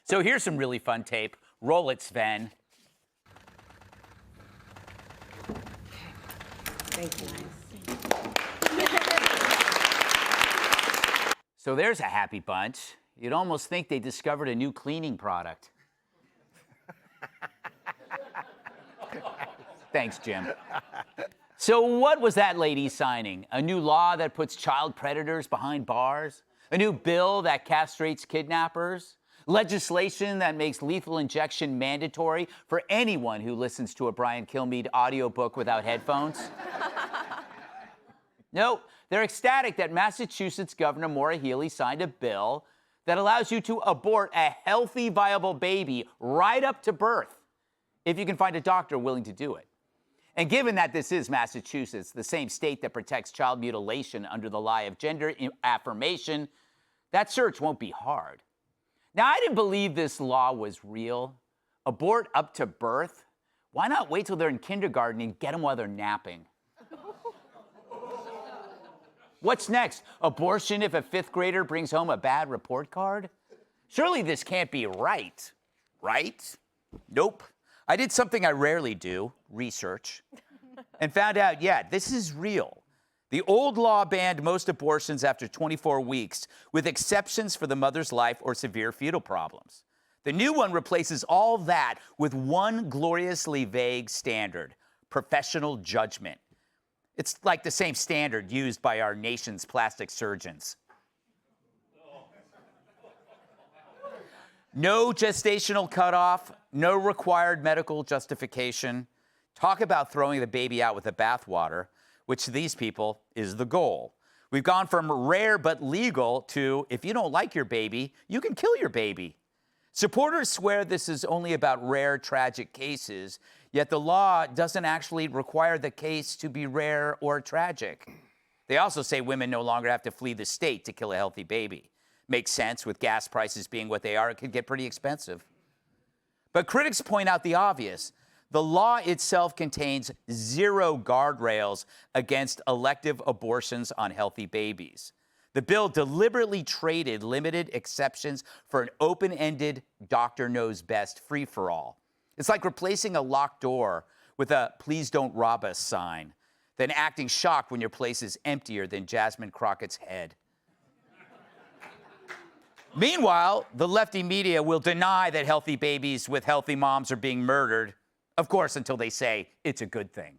So here's some really fun tape. Roll it, Sven. Thank you. So there's a happy bunch. You'd almost think they discovered a new cleaning product. Thanks, Jim. So what was that lady signing? A new law that puts child predators behind bars? A new bill that castrates kidnappers? Legislation that makes lethal injection mandatory for anyone who listens to a Brian Kilmeade audiobook without headphones? No, they're ecstatic that Massachusetts Governor Maura Healey signed a bill that allows you to abort a healthy, viable baby right up to birth, if you can find a doctor willing to do it. And given that this is Massachusetts, the same state that protects child mutilation under the lie of gender affirmation, that search won't be hard. Now, I didn't believe this law was real. Abort up to birth? Why not wait till they're in kindergarten and get them while they're napping? What's next? Abortion if a fifth grader brings home a bad report card? Surely this can't be right, right? Nope. I did something I rarely do, research, and found out, yeah, this is real. The old law banned most abortions after 24 weeks, with exceptions for the mother's life or severe fetal problems. The new one replaces all that with one gloriously vague standard: professional judgment. It's like the same standard used by our nation's plastic surgeons. No gestational cutoff, no required medical justification. Talk about throwing the baby out with the bathwater, which to these people is the goal. We've gone from rare but legal to, if you don't like your baby, you can kill your baby. Supporters swear this is only about rare, tragic cases, yet the law doesn't actually require the case to be rare or tragic. They also say women no longer have to flee the state to kill a healthy baby. Makes sense, with gas prices being what they are, it could get pretty expensive. But critics point out the obvious. The law itself contains zero guardrails against elective abortions on healthy babies. The bill deliberately traded limited exceptions for an open-ended, doctor knows best free-for-all. It's like replacing a locked door with a "please don't rob us" sign, then acting shocked when your place is emptier than Jasmine Crockett's head. Meanwhile, the lefty media will deny that healthy babies with healthy moms are being murdered, of course, until they say it's a good thing.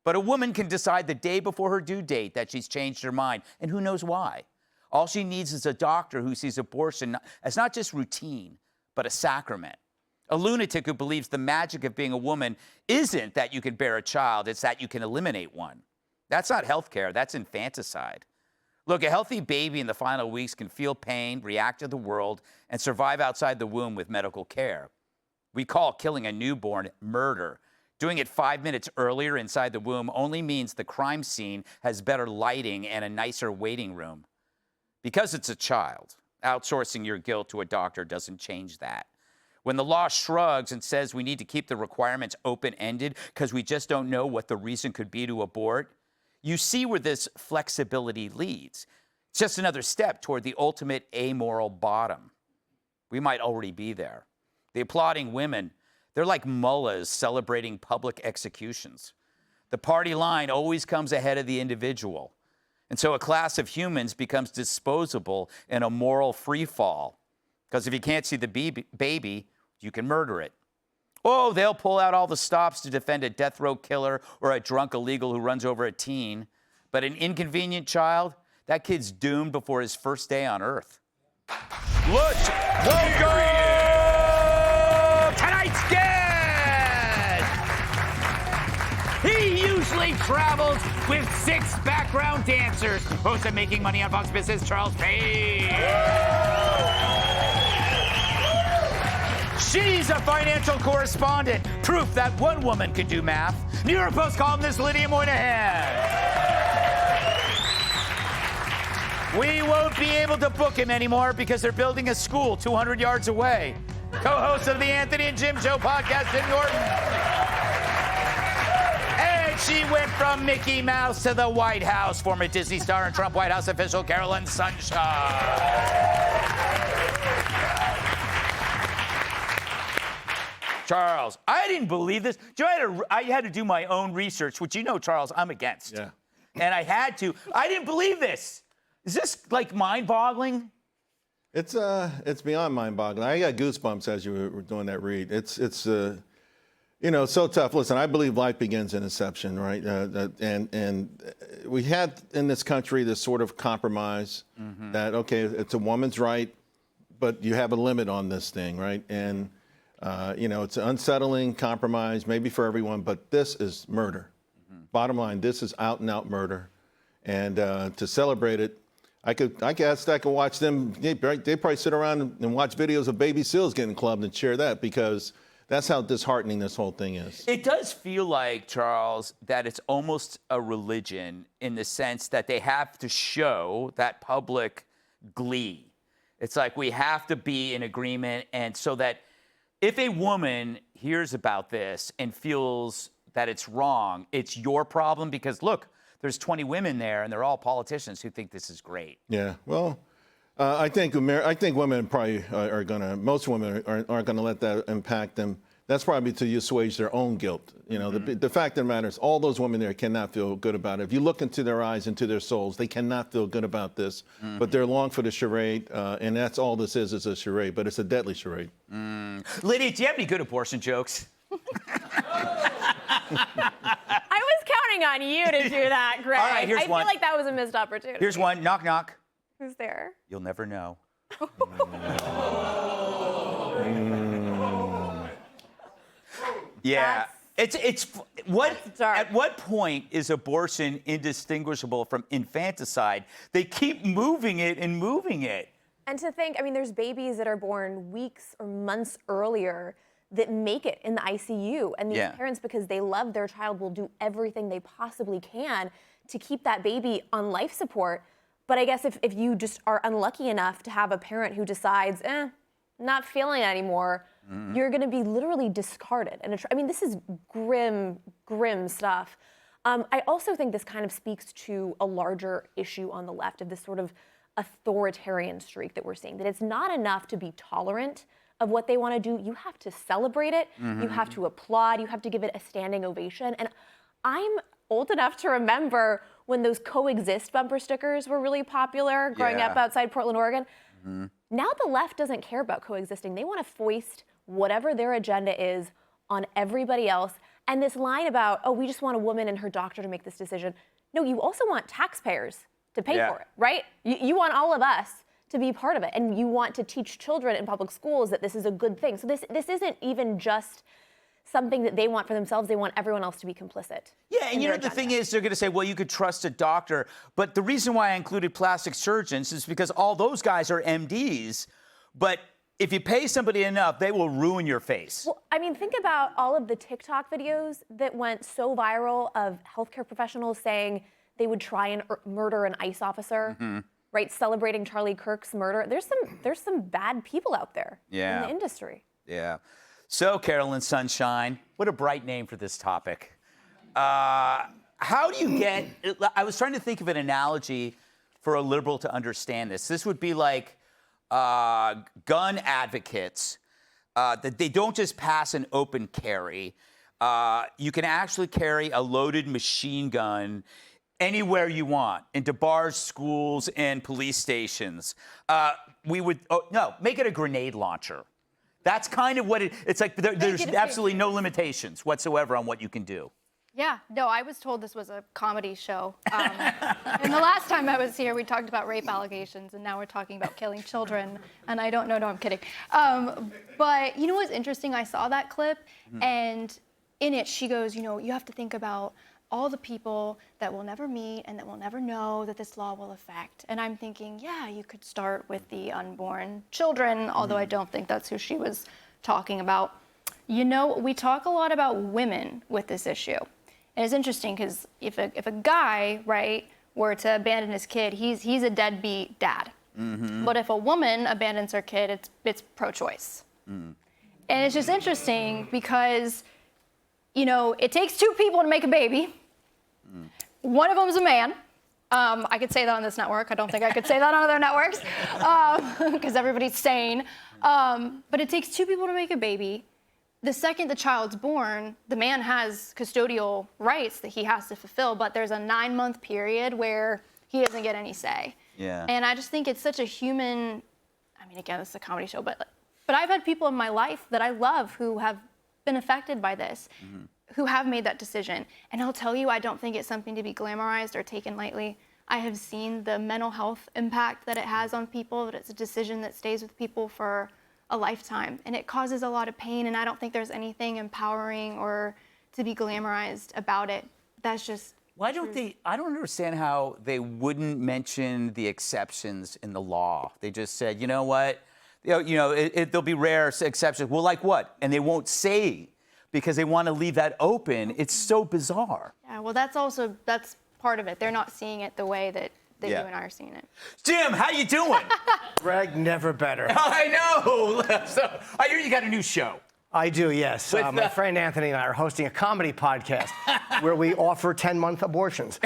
But a woman can decide the day before her due date that she's changed her mind, and who knows why. All she needs is a doctor who sees abortion as not just routine, but a sacrament. A lunatic who believes the magic of being a woman isn't that you can bear a child, it's that you can eliminate one. That's not healthcare, that's infanticide. Look, a healthy baby in the final weeks can feel pain, react to the world, and survive outside the womb with medical care. We call killing a newborn murder. Doing it 5 minutes earlier inside the womb only means the crime scene has better lighting and a nicer waiting room. Because it's a child, outsourcing your guilt to a doctor doesn't change that. When the law shrugs and says we need to keep the requirements open-ended because we just don't know what the reason could be to abort, you see where this flexibility leads. It's just another step toward the ultimate amoral bottom. We might already be there. The applauding women, they're like mullahs celebrating public executions. The party line always comes ahead of the individual. And so a class of humans becomes disposable in a moral free fall. Because if you can't see the baby, you can murder it. Oh, they'll pull out all the stops to defend a death row killer or a drunk illegal who runs over a teen. But an inconvenient child, that kid's doomed before his first day on Earth. Welcome! Tonight's guest! He usually travels with 6 background dancers. Host of Making Money on Fox Business, Charles Payne. She's a financial correspondent, proof that one woman can do math. New York Post columnist Lydia Moynihan. We won't be able to book him anymore because they're building a school 200 yards away. Co-host of the Anthony and Jim Show podcast, Jim Norton. And she went from Mickey Mouse to the White House, former Disney star and Trump White House official Carolyn Sunshine. Charles, I didn't believe this. I had to do my own research, which Charles, I'm against. Yeah. And I had to. I didn't believe this. Is this like mind-boggling? It's beyond mind-boggling. I got goosebumps as you were doing that read. It's so tough. Listen, I believe life begins in inception, right? And we had in this country this sort of compromise that, okay, it's a woman's right, but you have a limit on this thing, right? And, it's an unsettling compromise, maybe for everyone, but this is murder. Bottom line, this is out-and-out murder. And to celebrate it, I could watch them. They probably sit around and watch videos of baby seals getting clubbed and share that, because that's how disheartening this whole thing is. It does feel like, Charles, that it's almost a religion in the sense that they have to show that public glee. It's like we have to be in agreement, and so that if a woman hears about this and feels that it's wrong, it's your problem, because look, there's 20 women there, and they're all politicians who think this is great. Yeah, well, I think women probably most women aren't going to let that impact them. That's probably to assuage their own guilt. The fact of the matter is, all those women there cannot feel good about it. If you look into their eyes, into their souls, they cannot feel good about this. But they're along for the charade, and that's all this is a charade. But it's a deadly charade. Lydia, do you have any good abortion jokes? I was counting on you to do that, Greg. All right, here's I one. feel like that was a missed opportunity. Here's one. Knock, knock. Who's there? You'll never know. Yeah. At what point is abortion indistinguishable from infanticide? They keep moving it and moving it. And to think, there's babies that are born weeks or months earlier that make it in the ICU. And these parents, because they love their child, will do everything they possibly can to keep that baby on life support. But I guess if you just are unlucky enough to have a parent who decides, not feeling it anymore, you're going to be literally discarded. And this is grim, grim stuff. I also think this kind of speaks to a larger issue on the left of this sort of authoritarian streak that we're seeing, that it's not enough to be tolerant of what they want to do. You have to celebrate it. You have to applaud. You have to give it a standing ovation. And I'm old enough to remember when those coexist bumper stickers were really popular growing up outside Portland, Oregon. Now the left doesn't care about coexisting. They want to foist whatever their agenda is on everybody else. And this line about, we just want a woman and her doctor to make this decision. No, you also want taxpayers to pay for it, right? You want all of us to be part of it. And you want to teach children in public schools that this is a good thing. So this isn't even just something that they want for themselves. They want everyone else to be complicit. Yeah, and the thing is, they're going to say, well, you could trust a doctor. But the reason why I included plastic surgeons is because all those guys are MDs. But if you pay somebody enough, they will ruin your face. Well, think about all of the TikTok videos that went so viral of healthcare professionals saying they would try and murder an ICE officer, right? Celebrating Charlie Kirk's murder. There's some bad people out there in the industry. Yeah. So, Carolyn Sunshine, what a bright name for this topic. How do you get, I was trying to think of an analogy for a liberal to understand this. This would be like gun advocates, that they don't just pass an open carry. You can actually carry a loaded machine gun anywhere you want, into bars, schools, and police stations. Make it a grenade launcher. That's kind of what it's like. There's absolutely no limitations whatsoever on what you can do. Yeah, no, I was told this was a comedy show. And the last time I was here, we talked about rape allegations, and now we're talking about killing children. And I don't know, no, I'm kidding. But you know what's interesting? I saw that clip, and in it, she goes, you have to think about all the people that we'll never meet and that we'll never know that this law will affect. And I'm thinking, yeah, you could start with the unborn children, although I don't think that's who she was talking about. We talk a lot about women with this issue. And it's interesting because if a guy, right, were to abandon his kid, he's a deadbeat dad. But if a woman abandons her kid, it's pro-choice. And it's just interesting because it takes two people to make a baby. One of them is a man. I could say that on this network. I don't think I could say that on other networks because everybody's sane. But it takes two people to make a baby. the second the child's born, the man has custodial rights that he has to fulfill, but there's a 9-month period where he doesn't get any say. Yeah. And I just think it's such a human, I mean, again, it's a comedy show, but I've had people in my life that I love who have been affected by this, who have made that decision. And I'll tell you, I don't think it's something to be glamorized or taken lightly. I have seen the mental health impact that it has on people, that it's a decision that stays with people for a lifetime. And it causes a lot of pain, and I don't think there's anything empowering or to be glamorized about it. That's just Why don't they? I don't understand how they wouldn't mention the exceptions in the law. They just said, you know what, there'll be rare exceptions. Well, like what? And they won't say because they want to leave that open. It's so bizarre. Yeah, well, that's part of it. They're not seeing it the way that you and I are seeing it. Jim, how you doing? Greg, never better. I know. So, I hear you got a new show. I do, yes. My friend Anthony and I are hosting a comedy podcast where we offer 10-month abortions.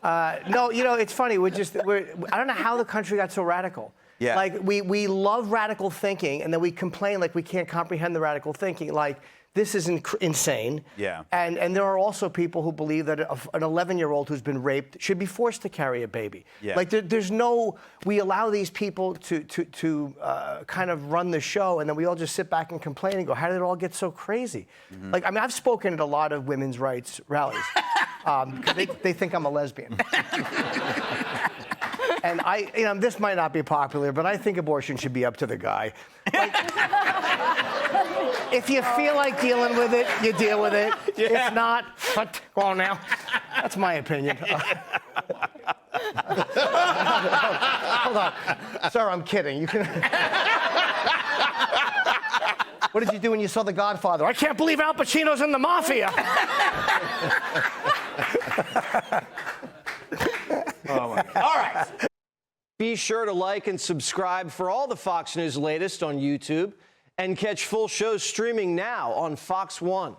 No, it's funny. I don't know how the country got so radical. Yeah. Like, we love radical thinking, and then we complain like we can't comprehend the radical thinking. Like, this is insane. Yeah. And there are also people who believe that an 11-year-old who's been raped should be forced to carry a baby. Yeah. Like, we allow these people to kind of run the show, and then we all just sit back and complain and go, how did it all get so crazy? Like, I mean, I've spoken at a lot of women's rights rallies. They think I'm a lesbian. And this might not be popular, but I think abortion should be up to the guy. Like, if you feel like dealing with it, you deal with it. Yeah. If not, go on now. That's my opinion. Hold on. Sir, I'm kidding. You can... What did you do when you saw The Godfather? I can't believe Al Pacino's in the mafia. All right. Be sure to like and subscribe for all the Fox News latest on YouTube, and catch full shows streaming now on Fox One.